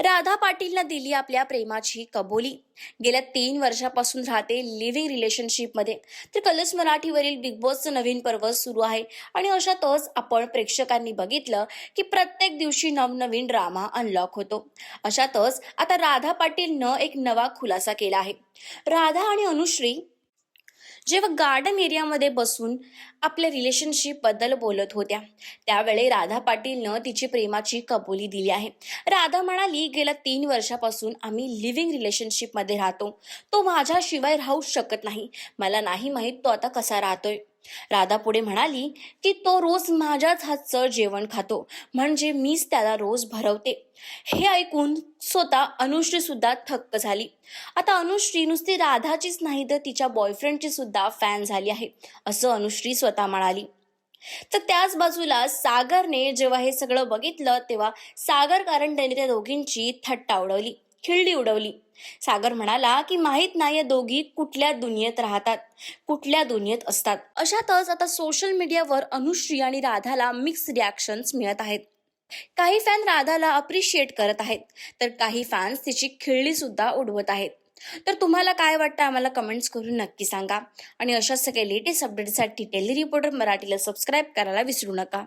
राधा पाटीलनं दिली आपल्या प्रेमाची कबुली. गेल्या 3 वर्षापासून राहते लिव्हिंग रिलेशनशिपमध्ये. तर कलर्स मराठीवरील बिग बॉसचं नवीन पर्व सुरू आहे आणि अशातच आपण प्रेक्षकांनी बघितलं की प्रत्येक दिवशी नवनवीन ड्रामा अनलॉक होतो. अशातच आता राधा पाटीलनं एक नवा खुलासा केला आहे. राधा आणि अनुश्री जेव्हा गार्डन एरियामध्ये बसून आपल्या रिलेशनशिप बद्दल बोलत होत्या, त्यावेळी राधा पाटीलनं तिची प्रेमाची कबुली दिली आहे. राधा म्हणाली, गेल्या 3 वर्षापासून आम्ही लिव्हिंग रिलेशनशिपमध्ये राहतो. तो माझ्याशिवाय राहू शकत नाही. मला नाही माहीत तो आता कसा राहतोय. राधा पुढे म्हणाली की तो रोज माझ्याच हातचं जेवण खातो, म्हणजे मीच त्याला रोज भरवते. हे ऐकून स्वतः अनुश्री सुद्धा थक्क झाली. आता अनुश्री नुसती राधाचीच नाही तर तिच्या बॉयफ्रेंडची सुद्धा फॅन झाली आहे, असं अनुश्री स्वतः म्हणाली. तर त्याच बाजूला सागरने जेव्हा हे सगळं बघितलं तेव्हा सागर कारण त्याने त्या दोघींची थट्टा उडवली, खिल्ली उडवली. सागर म्हणाला की माहीत नाही या दोघी कुठल्या दुनियेत राहतात, कुठल्या दुनियेत असतात. अशातच आता सोशल मीडियावर अनुश्री आणि राधाला मिक्स रिॲक्शन्स मिळत आहेत. काही फॅन राधाला अप्रिशिएट करत आहेत, तर काही फॅन्स तिची खिल्ली सुद्धा उडवत आहेत. तर तुम्हाला काय वाटतं आम्हाला कमेंट्स करून नक्की सांगा आणि अशाच सगळ्या लेटेस्ट अपडेट्ससाठी टेली रिपोर्टर मराठीला सबस्क्राईब करायला विसरू नका.